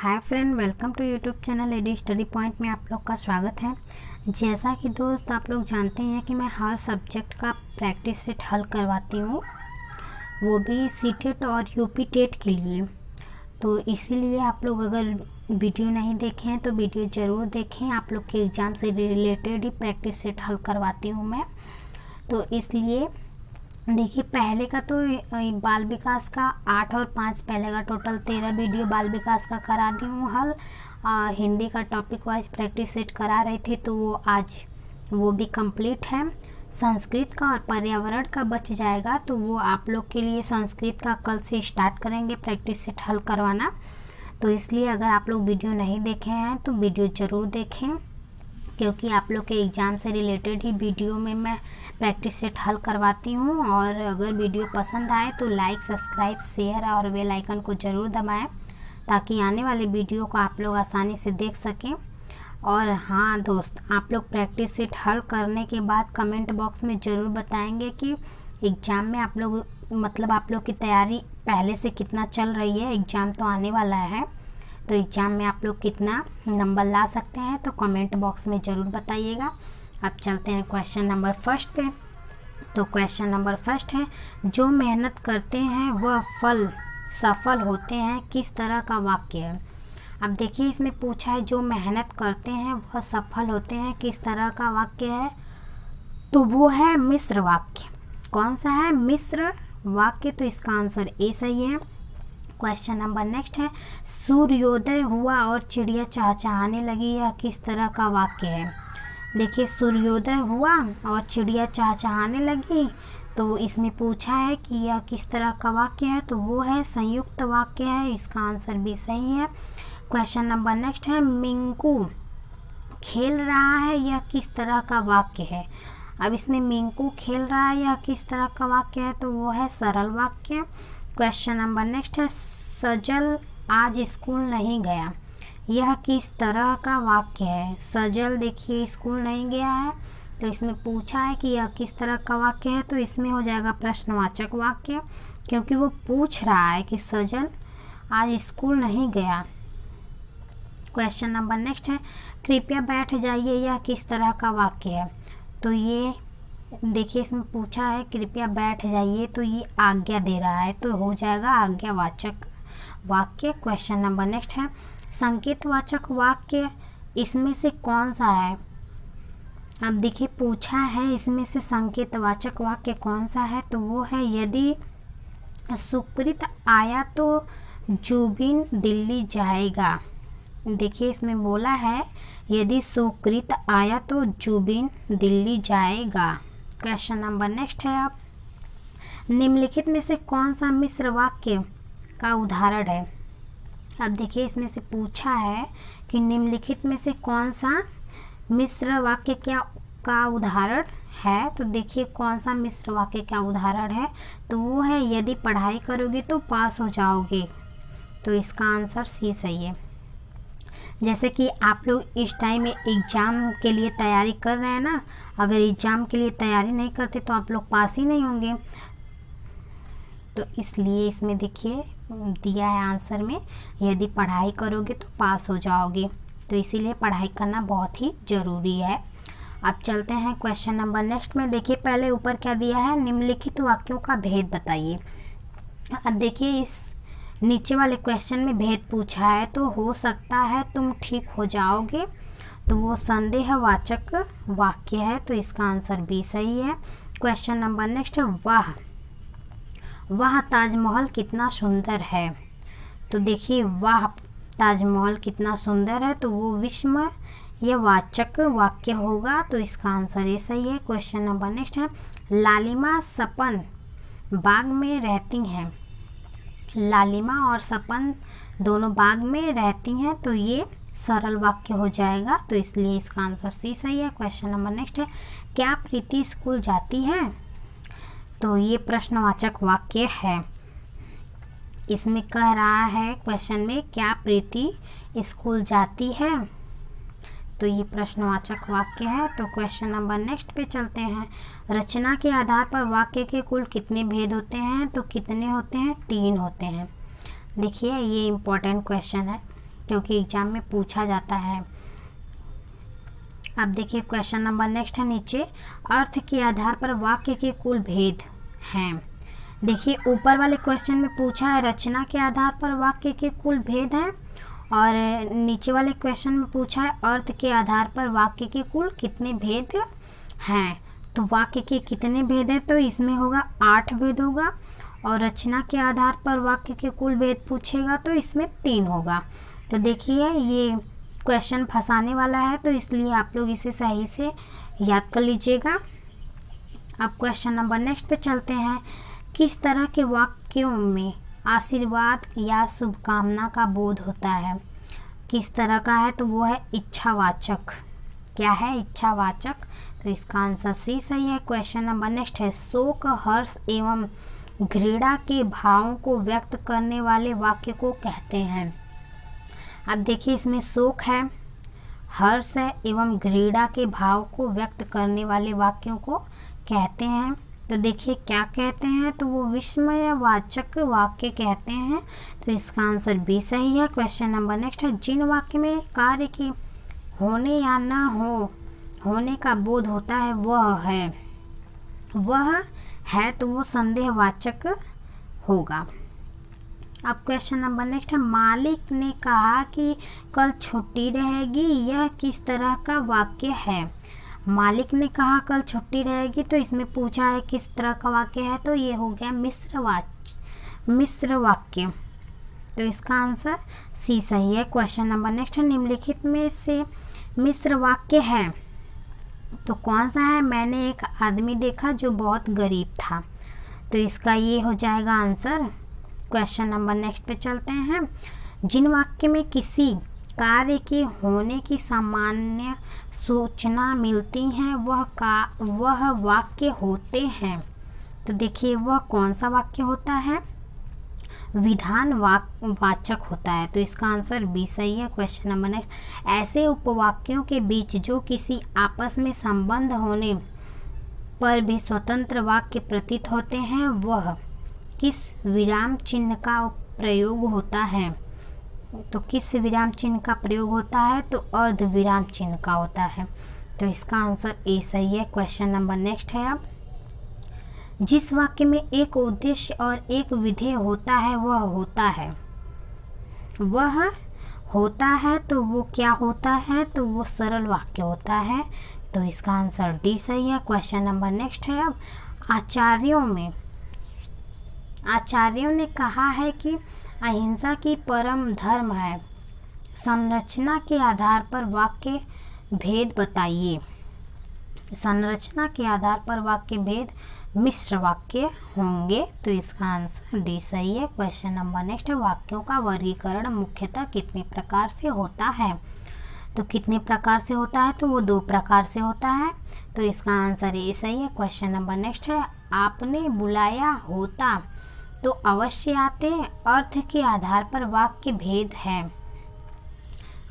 Hi friend, welcome to YouTube channel AD study point में आप लोग का स्वागत है। जैसा कि दोस्त आप लोग जानते हैं कि मैं हर सब्जेक्ट का प्रैक्टिस सेट हल करवाती हूँ, वो भी सीटेट और यूपी टेट के लिए। तो इसीलिए आप लोग अगर वीडियो नहीं देखे हैं तो वीडियो ज़रूर देखें। आप लोग के एग्ज़ाम से रिलेटेड ही प्रैक्टिस सेट हल करवाती हूँ मैं। तो इसलिए देखिए, पहले का तो बाल विकास का 8 और 5 पहले का टोटल 13 वीडियो बाल विकास का करा दी हूँ हल। हिंदी का टॉपिक वाइज प्रैक्टिस सेट करा रही थी तो वो आज वो भी कंप्लीट है। संस्कृत का और पर्यावरण का बच जाएगा, तो वो आप लोग के लिए संस्कृत का कल से स्टार्ट करेंगे प्रैक्टिस सेट हल करवाना। तो इसलिए अगर आप लोग वीडियो नहीं देखे हैं तो वीडियो ज़रूर देखें, क्योंकि आप लोग के एग्ज़ाम से रिलेटेड ही वीडियो में मैं प्रैक्टिस सेट हल करवाती हूँ। और अगर वीडियो पसंद आए तो लाइक, सब्सक्राइब, शेयर और बेल आइकन को ज़रूर दबाएं, ताकि आने वाले वीडियो को आप लोग आसानी से देख सकें। और हाँ दोस्त, आप लोग प्रैक्टिस सेट हल करने के बाद कमेंट बॉक्स में ज़रूर बताएंगे कि एग्ज़ाम में आप लोग की तैयारी पहले से कितना चल रही है। एग्ज़ाम तो आने वाला है, तो एग्ज़ाम में आप लोग कितना नंबर ला सकते हैं, तो कमेंट बॉक्स में ज़रूर बताइएगा। अब चलते हैं क्वेश्चन नंबर फर्स्ट पे। तो क्वेश्चन नंबर फर्स्ट है, जो मेहनत करते हैं वह फल सफल होते हैं, किस तरह का वाक्य है। अब देखिए, इसमें पूछा है जो मेहनत करते हैं वह सफल होते हैं, किस तरह का वाक्य है, तो वो है मिश्र वाक्य। कौन सा है? मिश्र वाक्य। तो इसका आंसर ए सही है। क्वेश्चन नंबर नेक्स्ट है, सूर्योदय हुआ और चिड़िया चहचहाने लगी, यह किस तरह का वाक्य है। देखिए, सूर्योदय हुआ और चिड़िया चहचहाने लगी, तो इसमें पूछा है कि यह किस तरह का वाक्य है, तो वो है संयुक्त वाक्य है। इसका आंसर भी सही है। क्वेश्चन नंबर नेक्स्ट है, मिंकू खेल रहा है, यह किस तरह का वाक्य है। अब इसमें मिंकू खेल रहा है, यह किस तरह का वाक्य है, तो वो है सरल वाक्य। क्वेश्चन नंबर नेक्स्ट है, सजल आज स्कूल नहीं गया, यह किस तरह का वाक्य है। सजल देखिए स्कूल नहीं गया है, तो इसमें पूछा है कि यह किस तरह का वाक्य है, तो इसमें हो जाएगा प्रश्नवाचक वाक्य, क्योंकि वो पूछ रहा है कि सजल आज स्कूल नहीं गया। क्वेश्चन नंबर नेक्स्ट है, कृपया बैठ जाइए, यह किस तरह का वाक्य है। तो ये देखिए, इसमें पूछा है कृपया बैठ जाइए, तो ये आज्ञा दे रहा है, तो हो जाएगा आज्ञावाचक वाक्य। क्वेश्चन नंबर नेक्स्ट है, संकेतवाचक वाक्य इसमें से कौन सा है। अब देखिए, पूछा है इसमें से संकेतवाचक वाक्य कौन सा है, तो वो है यदि सुकृत आया तो जुबिन दिल्ली जाएगा। देखिए, इसमें बोला है यदि सुकृत आया तो जुबिन दिल्ली जाएगा। क्वेश्चन नंबर नेक्स्ट है, आप निम्नलिखित में से कौन सा मिश्र वाक्य का उदाहरण है। अब देखिए, इसमें से पूछा है कि निम्नलिखित में से कौन सा मिश्र वाक्य का उदाहरण है। तो देखिए, कौन सा मिश्र वाक्य का उदाहरण है, तो वो है यदि पढ़ाई करोगे तो पास हो जाओगे। तो इसका आंसर सी सही है। जैसे कि आप लोग इस टाइम में एग्ज़ाम के लिए तैयारी कर रहे हैं ना, अगर एग्ज़ाम के लिए तैयारी नहीं करते तो आप लोग पास ही नहीं होंगे। तो इसलिए इसमें देखिए दिया है आंसर में, यदि पढ़ाई करोगे तो पास हो जाओगे। तो इसीलिए पढ़ाई करना बहुत ही ज़रूरी है। अब चलते हैं क्वेश्चन नंबर नेक्स्ट में। देखिए, पहले ऊपर क्या दिया है, निम्नलिखित वाक्यों का भेद बताइए। अब देखिए, इस नीचे वाले क्वेश्चन में भेद पूछा है, तो हो सकता है तुम ठीक हो जाओगे, तो वो संदेहवाचक वाक्य है, तो इसका आंसर भी सही है। क्वेश्चन नंबर नेक्स्ट है, वह ताजमहल कितना सुंदर है। तो देखिए, वह ताजमहल कितना सुंदर है, तो वो विस्मयवाचक वाक्य होगा, तो इसका आंसर ये सही है। क्वेश्चन नंबर नेक्स्ट है, लालिमा सपन बाग में रहती हैं। लालिमा और सपन दोनों बाग में रहती हैं, तो ये सरल वाक्य हो जाएगा, तो इसलिए इसका आंसर सी सही है। क्वेश्चन नंबर नेक्स्ट है, क्या प्रीति स्कूल जाती है। तो ये प्रश्नवाचक वाक्य है। इसमें कह रहा है क्वेश्चन में, क्या प्रीति स्कूल जाती है, तो ये प्रश्नवाचक वाक्य है। तो क्वेश्चन नंबर नेक्स्ट पे चलते हैं। रचना के आधार पर वाक्य के कुल कितने भेद होते हैं, तो कितने होते हैं, 3 होते हैं। देखिए, ये इम्पोर्टेंट क्वेश्चन है क्योंकि एग्जाम में पूछा जाता है। अब देखिए क्वेश्चन नंबर नेक्स्ट है नीचे, अर्थ के आधार पर वाक्य के कुल भेद हैं। देखिए ऊपर वाले क्वेश्चन में पूछा है रचना के आधार पर वाक्य के कुल भेद हैं, और नीचे वाले क्वेश्चन में पूछा है अर्थ के आधार पर वाक्य के कुल कितने भेद हैं। तो वाक्य के कितने भेद हैं, तो इसमें होगा 8 भेद होगा, और रचना के आधार पर वाक्य के कुल भेद पूछेगा तो इसमें 3 होगा। तो देखिए ये क्वेश्चन फंसाने वाला है, तो इसलिए आप लोग इसे सही से याद कर लीजिएगा। अब क्वेश्चन नंबर नेक्स्ट पे चलते हैं, किस तरह के वाक्यों में आशीर्वाद या शुभकामना का बोध होता है। किस तरह का है, तो वो है इच्छावाचक। क्या है, इच्छावाचक। तो इसका आंसर सी सही है। क्वेश्चन नंबर नेक्स्ट है, शोक, हर्ष एवं घृणा के भावों को व्यक्त करने वाले वाक्य को कहते हैं। अब देखिए इसमें शोक है, हर्ष है एवं घृणा के भाव को व्यक्त करने वाले वाक्यों को कहते हैं। तो देखिए क्या कहते हैं, तो वो विस्मयवाचक वाक्य कहते हैं। तो इसका आंसर बी सही है। क्वेश्चन नंबर नेक्स्ट है, जिन वाक्य में कार्य के होने या न होने का बोध होता है वह है तो वो संदेहवाचक होगा। अब क्वेश्चन नंबर नेक्स्ट है, मालिक ने कहा कि कल छुट्टी रहेगी, यह किस तरह का वाक्य है। मालिक ने कहा कल छुट्टी रहेगी, तो इसमें पूछा है किस तरह का वाक्य है, तो ये हो गया मिश्र वाक्य। तो इसका आंसर सी सही है। क्वेश्चन नंबर नेक्स्ट है, निम्नलिखित में से मिश्र वाक्य है तो कौन सा है। मैंने एक आदमी देखा जो बहुत गरीब था। तो इसका ये हो जाएगा आंसर। क्वेश्चन नंबर नेक्स्ट पे चलते हैं, जिन वाक्य में किसी कार्य के होने की सामान्य सूचना मिलती है वह वाक्य होते हैं। तो देखिए वह कौन सा वाक्य होता है, विधान वाचक होता है। तो इसका आंसर बी सही है। क्वेश्चन नंबर नेक्स्ट, ऐसे उपवाक्यों के बीच जो किसी आपस में संबंध होने पर भी स्वतंत्र वाक्य प्रतीत होते हैं वह किस विराम चिन्ह का प्रयोग होता है। तो किस विराम चिन्ह का प्रयोग होता है, तो अर्ध विराम चिन्ह का होता है। तो इसका आंसर ए सही है। क्वेश्चन नंबर नेक्स्ट है, अब जिस वाक्य में एक उद्देश्य और एक विधेय होता है वह होता है तो वो क्या होता है, तो वो सरल वाक्य होता है। तो इसका आंसर डी सही है। क्वेश्चन नंबर नेक्स्ट है, अब आचार्यों ने कहा है कि अहिंसा की परम धर्म है। संरचना के आधार पर वाक्य भेद बताइए। संरचना के आधार पर वाक्य भेद मिश्र वाक्य होंगे। तो इसका आंसर डी सही है। क्वेश्चन नंबर नेक्स्ट है, वाक्यों का वर्गीकरण मुख्यतः कितने प्रकार से होता है। तो कितने प्रकार से होता है, तो वो 2 प्रकार से होता है। तो इसका आंसर ए सही है। क्वेश्चन नंबर नेक्स्ट है, आपने बुलाया होता तो अवश्य आते, अर्थ के आधार पर वाक्य भेद है।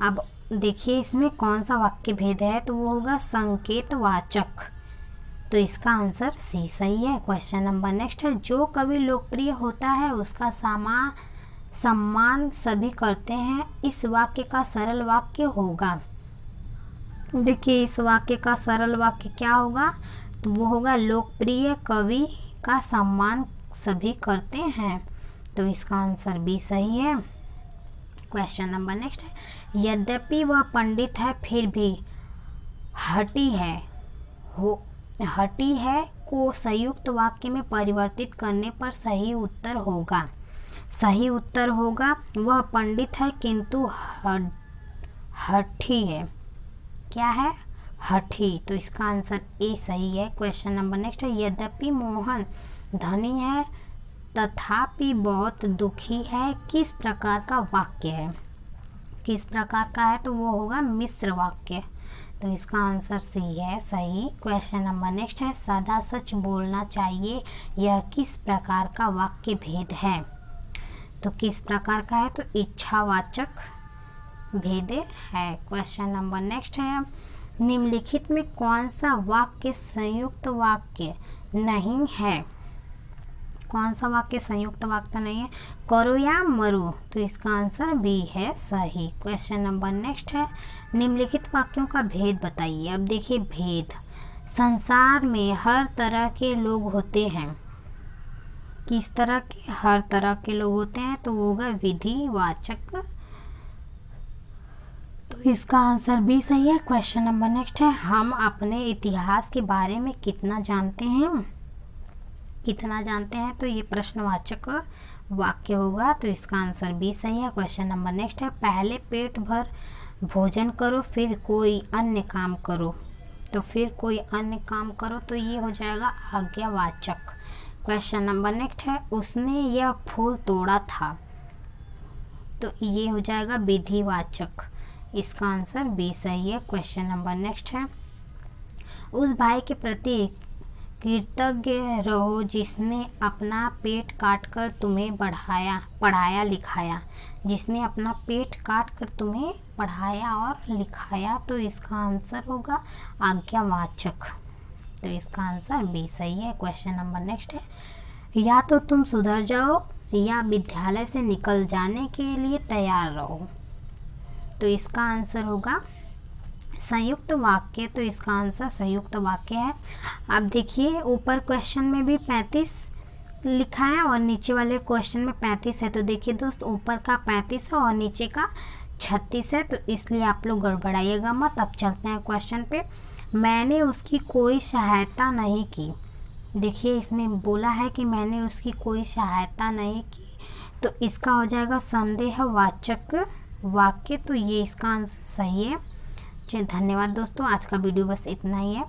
अब देखिए इसमें कौन सा वाक्य भेद है, तो वो होगा संकेतवाचक। तो इसका आंसर सी सही है। क्वेश्चन नंबर नेक्स्ट है, जो कवि लोकप्रिय होता है उसका सम्मान सभी करते हैं, इस वाक्य का सरल वाक्य होगा। देखिए इस वाक्य का सरल वाक्य क्या होगा, तो वो होगा लोकप्रिय कवि का सम्मान सभी करते हैं। तो इसका आंसर बी सही है। क्वेश्चन नंबर नेक्स्ट है, यद्यपि वह पंडित है फिर भी हठी है को संयुक्त वाक्य में परिवर्तित करने पर सही उत्तर होगा वह पंडित है किंतु हठी है। क्या है, हठी। तो इसका आंसर ए सही है। क्वेश्चन नंबर नेक्स्ट है, यद्यपि मोहन धनी है तथापि बहुत दुखी है, किस प्रकार का वाक्य है। किस प्रकार का है, तो वो होगा मिश्र वाक्य। तो इसका आंसर सी है सही। क्वेश्चन नंबर नेक्स्ट है, सदा सच बोलना चाहिए, यह किस प्रकार का वाक्य भेद है। तो किस प्रकार का है, तो इच्छावाचक भेद है। क्वेश्चन नंबर नेक्स्ट है, निम्नलिखित में कौन सा वाक्य संयुक्त वाक्य नहीं है। कौन सा वाक्य संयुक्त वाक्य नहीं है? करो या मरो, तो इसका आंसर बी है सही। क्वेश्चन नंबर नेक्स्ट है, निम्नलिखित वाक्यों का भेद बताइए। अब देखिए भेद, संसार में हर तरह के लोग होते हैं। किस तरह के? हर तरह के लोग होते हैं, तो वो होगा विधिवाचक, तो इसका आंसर भी सही है। क्वेश्चन नंबर नेक्स्ट है, हम अपने इतिहास के बारे में कितना जानते हैं? कितना जानते हैं, तो ये प्रश्नवाचक वाक्य होगा, तो इसका आंसर भी सही है। क्वेश्चन नंबर नेक्स्ट है, पहले पेट भर भोजन करो फिर कोई अन्य काम करो, तो फिर कोई अन्य काम करो, तो ये हो जाएगा आज्ञावाचक। क्वेश्चन नंबर नेक्स्ट है, उसने यह फूल तोड़ा था, तो ये हो जाएगा विधिवाचक, इसका आंसर बी सही है। क्वेश्चन नंबर नेक्स्ट है, उस भाई के प्रति कृतज्ञ रहो जिसने अपना पेट काटकर तुम्हें पढ़ाया लिखाया, जिसने अपना पेट काटकर तुम्हें पढ़ाया और लिखाया, तो इसका आंसर होगा आज्ञावाचक, तो इसका आंसर बी सही है। क्वेश्चन नंबर नेक्स्ट है, या तो तुम सुधर जाओ या विद्यालय से निकल जाने के लिए तैयार रहो, तो इसका आंसर होगा संयुक्त वाक्य, तो इसका आंसर संयुक्त वाक्य है। अब देखिए ऊपर क्वेश्चन में भी 35 लिखा है और नीचे वाले क्वेश्चन में 35 है, तो देखिए दोस्त ऊपर का 35 है और नीचे का 36 है, तो इसलिए आप लोग गड़बड़ाइएगा मत। अब चलते हैं क्वेश्चन पे। मैंने उसकी कोई सहायता नहीं की, देखिए इसमें बोला है कि मैंने उसकी कोई सहायता नहीं की, तो इसका हो जाएगा संदेहवाचक वाक्य, तो ये इसका आंसर सही है। चलिए धन्यवाद दोस्तों, आज का वीडियो बस इतना ही है।